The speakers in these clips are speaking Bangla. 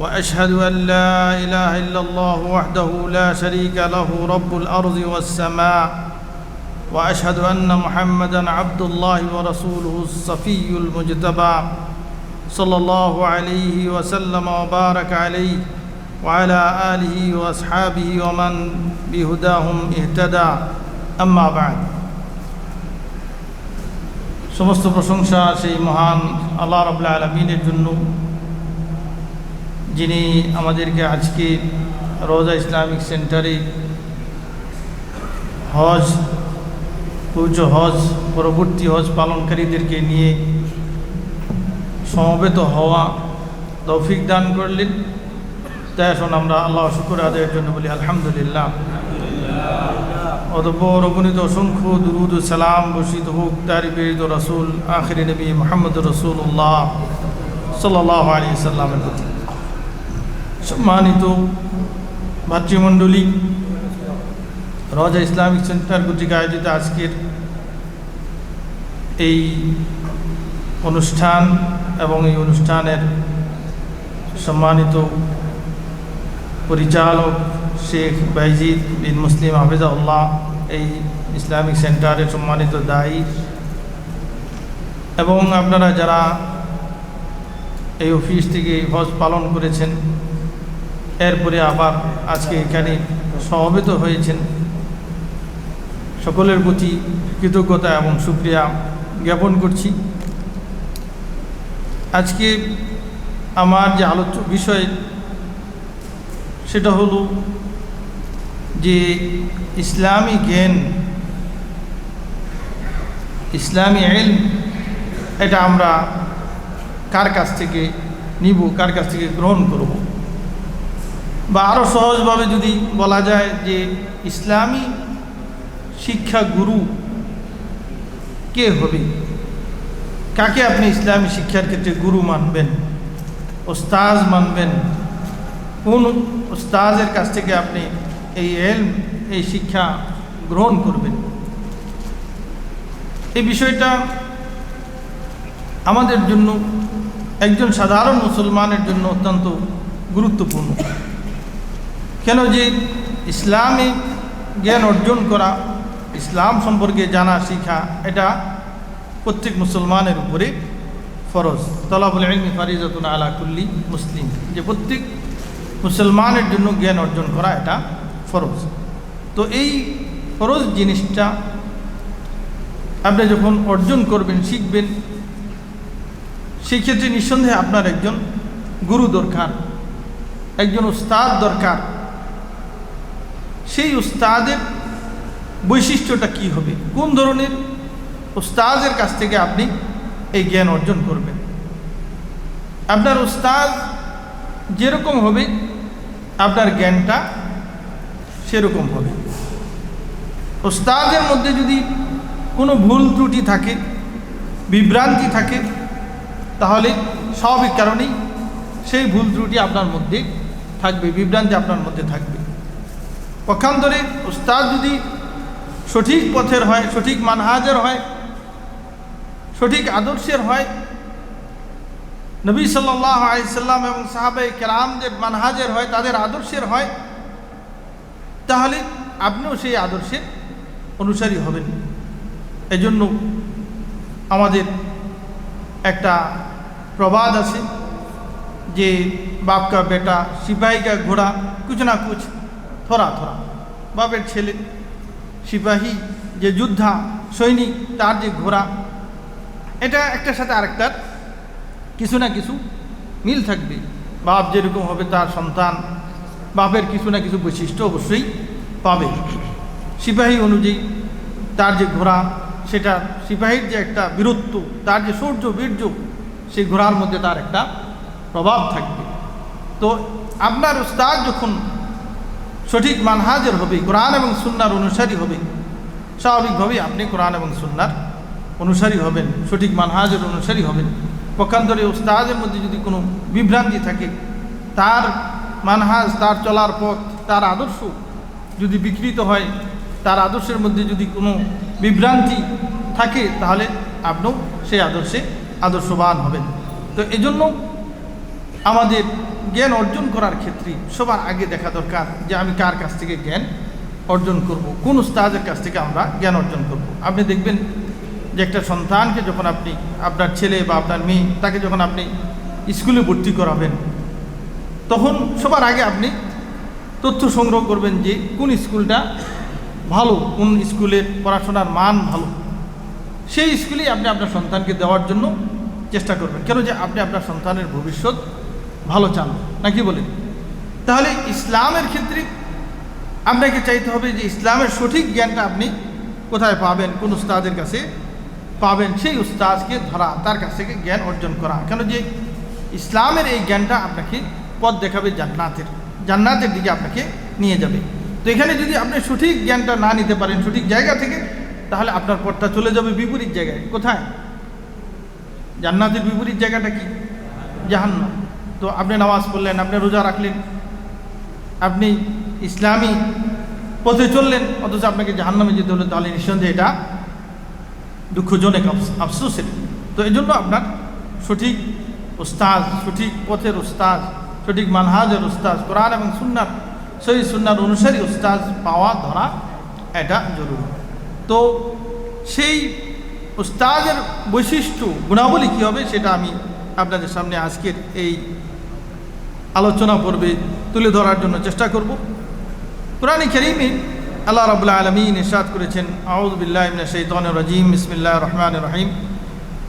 وأشهد أن لا إله إلا الله وحده لا شريك له رب الأرض والسماء وأشهد أن محمدًا عبد الله ورسوله الصفي المجتبى صلى الله عليه وسلم وبارك عليه وعلى آله وأصحابه ومن بهداهم اهتدى أما بعد সমস্ত প্রশংসা সেই মহান আল্লাহ রাব্বুল আলামিনের জন্য যিনি আমাদেরকে আজকে রোজা ইসলামিক সেন্টারে হজ পূর্ণ হজ পরবর্তী হজ পালনকারীদেরকে নিয়ে সমবেত হওয়া তৌফিক দান করলেন। তাই আসুন আমরা আল্লাহ শুকর আদায়ের জন্য বলি আলহামদুলিল্লাহ। অতঃপর অগণিত অসংখ্য দুরুদ ও সালাম বর্ষিত হোক তার প্রেরিত রাসূল আখিরি নবী মুহাম্মদ রাসূলুল্লাহ সাল্লাল্লাহু আলাইহি সাল্লামের প্রতি। সম্মানিত ভাতৃমণ্ডলী, রোজা ইসলামিক সেন্টার কর্তৃক আয়োজিত আজকের এই অনুষ্ঠান এবং এই অনুষ্ঠানের সম্মানিত পরিচালক শেখ বাইজিদ বিন মুসলিম হাফিজাহুল্লাহ, এই ইসলামিক সেন্টারের সম্মানিত দায়ী এবং আপনারা যারা এই অফিস থেকে হজ পালন করেছেন, এরপরে আবার আজকে এখানে সমবেত হয়েছেন, সকলের প্রতি কৃতজ্ঞতা এবং শুকরিয়া জ্ঞাপন করছি। আজকে আমার যে আলোচ্য বিষয় সেটা হলো যে ইসলামী জ্ঞান, ইসলামী ইলম, এটা আমরা কার কাছ থেকে নিব, কার কাছ থেকে গ্রহণ করব, বা আরও সহজভাবে যদি বলা যায় যে ইসলামী শিক্ষা গুরু কে হবে, কাকে আপনি ইসলামী শিক্ষার ক্ষেত্রে গুরু মানবেন, ওস্তাজ মানবেন, কোন ওস্তাজের কাছ থেকে আপনি এই ইলম, এই শিক্ষা গ্রহণ করবেন। এই বিষয়টা আমাদের জন্য, একজন সাধারণ মুসলমানের জন্য অত্যন্ত গুরুত্বপূর্ণ। কেন যে ইসলামী জ্ঞান অর্জন করা, ইসলাম সম্পর্কে জানা শিখা, এটা প্রত্যেক মুসলমানের উপরে ফরজ। তলাবুল ইলমি ফারিজাতুন আলা কুল্লি মুসলিম, যে প্রত্যেক মুসলমানের জন্য জ্ঞান অর্জন করা এটা ফরজ। তো এই ফরজ জিনিসটা আপনি যখন অর্জন করবেন, শিখবেন, সেই ক্ষেত্রে নিঃসন্দেহে আপনার একজন গুরু দরকার, একজন উস্তাদ দরকার। সেই উস্তাদের বৈশিষ্ট্যটা কি হবে, কোন ধরনের উস্তাদের কাছ থেকে আপনি এই জ্ঞান অর্জন করবেন। আপনার উস্তাদ যেরকম হবে আপনার জ্ঞানটা সেরকম হবে। উস্তাদের মধ্যে যদি কোনো ভুল ত্রুটি থাকে, বিভ্রান্তি থাকে, তাহলে স্বাভাবিক কারণেই সেই ভুল ত্রুটি আপনার মধ্যে থাকবে, বিভ্রান্তি আপনার মধ্যে থাকবে। পক্ষান্তরে উস্তাদ যদি সঠিক পথের হয়, সঠিক মানহাজের হয়, সঠিক আদর্শের হয়, নবী সাল্লাল্লাহু আলাইহি সাল্লাম এবং সাহাবায়ে কেরামদের মানহাজের হয়, তাদের আদর্শের হয়, তাহলে আপনিও সেই আদর্শের অনুসারী হবেন। এজন্য আমাদের একটা প্রবাদ আছে যে বাপ কা বেটা সিপাহী কা ঘোড়া কুছ না কুছ থোড়া থোড়া। বাপের ছেলে সিপাহী, যে যোদ্ধা সৈনিক, তার যে ঘোড়া, এটা একটার সাথে আরেকটার কিছু না কিছু মিল থাকবে। বাপ যেরকম হবে তার সন্তান বাপের কিছু না কিছু বৈশিষ্ট্য অবশ্যই পাবে। সিপাহী অনুযায়ী তার যে ঘোড়া, সেটা সিপাহীর যে একটা বীরত্ব, তার যে শৌর্য বীর্য, সেই ঘোড়ার মধ্যে তার একটা প্রভাব থাকবে। তো আপনার উস্তাদ যখন সঠিক মানহাজের হবে, কোরআন এবং সুন্নাহর অনুসারী হবে, স্বাভাবিকভাবেই আপনি কোরআন এবং সুন্নাহর অনুসারী হবেন, সঠিক মানহাজের অনুসারী হবেন। পক্ষান্তরে উস্তাদের মধ্যে যদি কোনো বিভ্রান্তি থাকে, তার মানহাজ, তার চলার পথ, তার আদর্শ যদি বিকৃত হয়, তার আদর্শের মধ্যে যদি কোনো বিভ্রান্তি থাকে, তাহলে আপনিও সেই আদর্শে আদর্শবান হবেন। তো এই জন্য আমাদের জ্ঞান অর্জন করার ক্ষেত্রে সবার আগে দেখা দরকার যে আমি কার কাছ থেকে জ্ঞান অর্জন করব, কোন উস্তাদের কাছ থেকে আমরা জ্ঞান অর্জন করব। আপনি দেখবেন যে একটা সন্তানকে যখন আপনি আপনার ছেলে বা আপনার মেয়ে তাকে যখন আপনি স্কুলে ভর্তি করাবেন, তখন সবার আগে আপনি তথ্য সংগ্রহ করবেন যে কোন স্কুলটা ভালো, কোন স্কুলের পড়াশোনার মান ভালো, সেই স্কুলেই আপনি আপনার সন্তানকে দেওয়ার জন্য চেষ্টা করবেন। কেন যে আপনি আপনার সন্তানের ভবিষ্যৎ ভালো চান, নাকি বলেন? তাহলে ইসলামের ক্ষেত্রে আপনাকে চাইতে হবে যে ইসলামের সঠিক জ্ঞানটা আপনি কোথায় পাবেন, কোন উস্তাদের কাছে পাবেন, সেই উস্তাদকে ধরা, তার কাছ থেকে জ্ঞান অর্জন করা। কেন যে ইসলামের এই জ্ঞানটা আপনাকে পথ দেখাবে জান্নাতের দিকে আপনাকে নিয়ে যাবে। তো এখানে যদি আপনি সঠিক জ্ঞানটা না নিতে পারেন সঠিক জায়গা থেকে, তাহলে আপনার পথটা চলে যাবে বিপরীত জায়গায়। কোথায়? জান্নাতের বিপরীত জায়গাটা কি? জাহান্নাম। তো আপনি নামাজ পড়লেন, আপনি রোজা রাখলেন, আপনি ইসলামী পথে চললেন, অথচ আপনাকে জাহান্নামে যেতে হলো, তাহলে নিঃসন্দেহে এটা দুঃখজনক, আফসোসের। তো এই জন্য আপনার সঠিক উস্তাদ, সঠিক পথের উস্তাদ, সঠিক মানহাজের উস্তাদ, কোরআন এবং সুন্নার সহি সুন্নার অনুসারী উস্তাদ পাওয়া ধরা এটা জরুরি। তো সেই উস্তাদের বৈশিষ্ট্য গুণাবলী কী হবে সেটা আমি আপনাদের সামনে আজকের এই আলোচনা পর্বে তুলে ধরার জন্য চেষ্টা করব। কোরআনে কারীমে আল্লাহ রাব্বুল আলামিন ইরশাদ করেছেন, আউযু বিল্লাহি মিনাশ শাইতানির রাজীম, বিসমিল্লাহির রহমানির রহিম,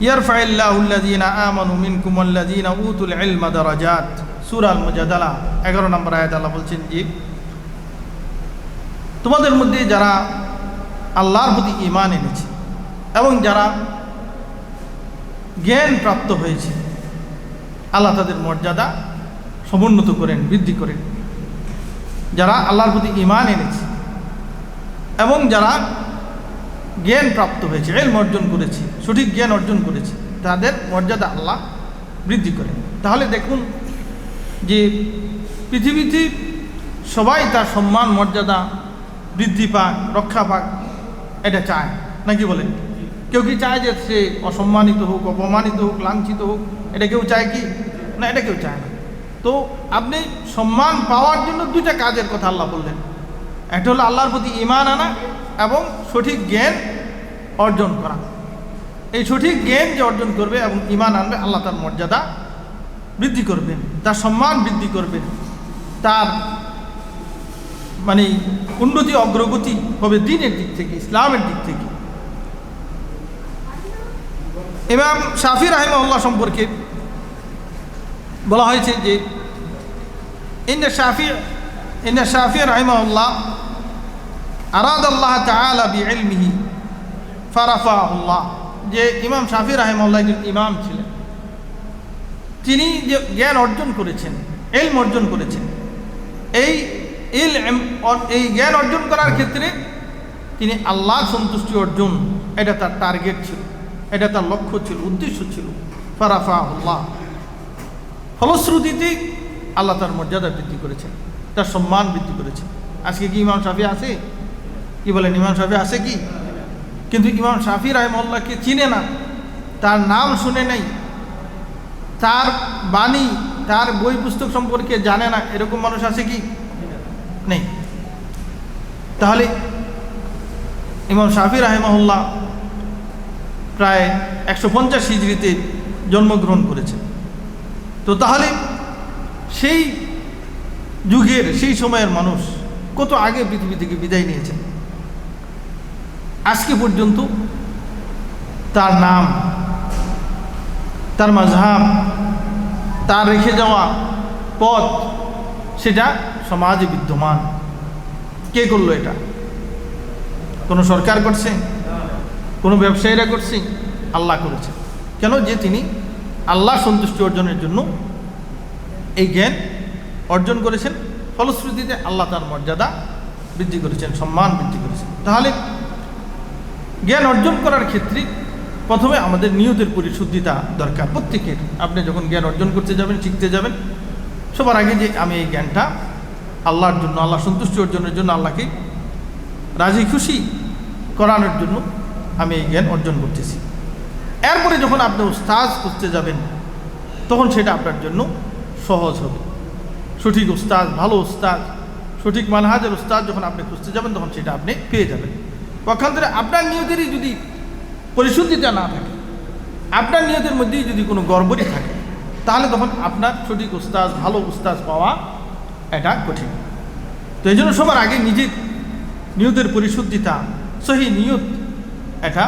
ইয়ারফাইল্লাহু আল্লাযীনা আমানু মিনকুম ওয়াল্লাযীনা উতুল ইলমা দারাজাত। সূরা আল মুজাদালা 11 নম্বর আয়াত আল্লাহ বলছেন যে তোমাদের মধ্যে যারা আল্লাহর প্রতি ঈমান এনেছে এবং যারা জ্ঞান প্রাপ্ত হয়েছে, আল্লাহ তাদের মর্যাদা সমুন্নত করেন, বৃদ্ধি করেন। যারা আল্লাহর প্রতি ঈমান এনেছে এবং যারা জ্ঞান প্রাপ্ত হয়েছে, ইলম অর্জন করেছে, সঠিক জ্ঞান অর্জন করেছে, তাদের মর্যাদা আল্লাহ বৃদ্ধি করেন। তাহলে দেখুন যে পৃথিবীতে সবাই তার সম্মান মর্যাদা বৃদ্ধি পাক, রক্ষা পাক, এটা চায়, নাকি বলেন? কেউ কি চায় যে সে অসম্মানিত হোক, অপমানিত হোক, লাঞ্ছিত হোক? এটা কেউ চায় কি? না, এটা কেউ চায় না। তো আপনি সম্মান পাওয়ার জন্য দুইটা কাজের কথা আল্লাহ বললেন। একটা হলো আল্লাহর প্রতি ঈমান আনা এবং সঠিক জ্ঞান অর্জন করা। এই সঠিক জ্ঞান যে অর্জন করবে এবং ঈমান আনবে, আল্লাহ তার মর্যাদা বৃদ্ধি করবেন, তার সম্মান বৃদ্ধি করবেন, তার মানে উন্নতি অগ্রগতি হবে দ্বীনের দিক থেকে, ইসলামের দিক থেকে। ইমাম শাফি রাহিমাহুল্লাহ সম্পর্কে বলা হয়েছে যে ইন্না শাফি রাহিমাহুল্লাহ আরাদাল্লাহ তাআলা বিইলমিহি ফারাফাহুল্লাহ। যে ইমাম শাফি রাহিমাহুল্লাহ একজন ইমাম ছিলেন, তিনি যে জ্ঞান অর্জন করেছেন, ইলম অর্জন করেছেন, এই জ্ঞান অর্জন করার ক্ষেত্রে তিনি আল্লাহর সন্তুষ্টি অর্জন, এটা তার টার্গেট ছিল, এটা তার লক্ষ্য ছিল, উদ্দেশ্য ছিল। ফারাফাহুল্লাহ, ফলশ্রুতিতে আল্লাহ তার মর্যাদা বৃদ্ধি করেছেন, তার সম্মান বৃদ্ধি করেছেন। আজকে কি ইমাম শাফি আছে? কি বলেন, ইমাম শাফি আছে কি? কিন্তু ইমাম শাফি রাহিমাহুল্লাহকে চিনে না, তার নাম শুনে নাই, তার বাণী, তার বই পুস্তক সম্পর্কে জানে না, এরকম মানুষ আছে কি? নেই। তাহলে ইমাম শাফি রাহিমাহুল্লাহ প্রায় 150 হিজরিতে জন্মগ্রহণ করেছেন। তো তাহলে সেই যুগের, সেই সময়ের মানুষ কত আগে পৃথিবী থেকে বিদায় নিয়েছেন, আজকে পর্যন্ত তার নাম, তার মাযহাব, তার রেখে যাওয়া পথ, সেটা সমাজে বিদ্যমান। কে করলো এটা? কোনো সরকার করছে? কোনো ব্যবসায়ীরা করছে? আল্লাহ করেছে। কেন? যে তিনি আল্লাহ সন্তুষ্টি অর্জনের জন্য এই জ্ঞান অর্জন করেছেন, ফলশ্রুতিতে আল্লাহ তার মর্যাদা বৃদ্ধি করেছেন, সম্মান বৃদ্ধি করেছেন। তাহলে জ্ঞান অর্জন করার ক্ষেত্রে প্রথমে আমাদের নিয়তের পরিশুদ্ধিতা দরকার প্রত্যেকের। আপনি যখন জ্ঞান অর্জন করতে যাবেন, শিখতে যাবেন, সবার আগে যে আমি এই জ্ঞানটা আল্লাহর জন্য, আল্লাহ সন্তুষ্টি অর্জনের জন্য, আল্লাহকে রাজি খুশি করানোর জন্য আমি এই জ্ঞান অর্জন করতেছি। এরপরে যখন আপনি উস্তাদ খুঁজতে যাবেন, তখন সেটা আপনার জন্য সহজ হবে। সঠিক উস্তাদ, ভালো উস্তাদ, সঠিক মানহাজের উস্তাদ যখন আপনি খুঁজতে যাবেন তখন সেটা আপনি পেয়ে যাবেন। পক্ষান্তরে আপনার নিয়তেরই যদি পরিশুদ্ধিতা না থাকে, আপনার নিয়তের মধ্যেই যদি কোনো গড়বড়ি থাকে, তাহলে তখন আপনার সঠিক উস্তাদ, ভালো উস্তাদ পাওয়া এটা কঠিন। তো এই জন্য সবার আগে নিজের নিয়তের পরিশুদ্ধিতা, সহি নিয়ত এটা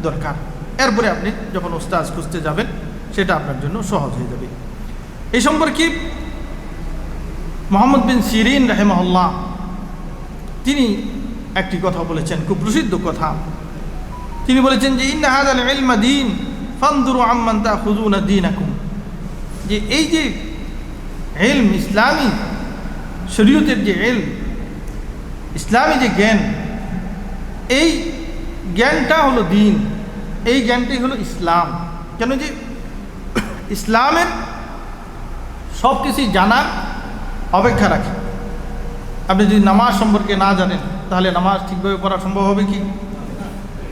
দরকার। এরপরে আপনি যখন উস্তাদ খুঁজতে যাবেন সেটা আপনার জন্য সহজ হয়ে যাবে। এই সম্পর্কে মুহাম্মদ বিন সিরিন রাহিমাহুল্লাহ তিনি একটি কথা বলেছেন, খুব প্রসিদ্ধ কথা। তিনি বলেছেন যে ইন্না হাযাল ইলমা দীন ফানদুরু আম্মান তাখুযুনা দীনাকুম, যে এই যে ইলম, ইসলামী শরীয়তের যে ইলম, ইসলামী যে জ্ঞান, এই জ্ঞানটা হলো দিন, এই জ্ঞানটাই হলো ইসলাম। কেন যে ইসলামের সব কিছুই জানার অপেক্ষা রাখে। আপনি যদি নামাজ সম্পর্কে না জানেন তাহলে নামাজ ঠিকভাবে পড়া সম্ভব হবে কি?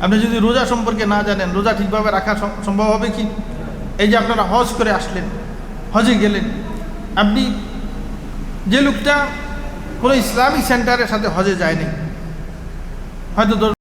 আপনি যদি রোজা সম্পর্কে না জানেন রোজা ঠিকভাবে রাখা সম্ভব হবে কি? এই যে আপনারা হজ করে আসলেন, হজে গেলেন, আপনি যে লোকটা কোনো ইসলামিক সেন্টারের সাথে হজে যায়নি, হয়তো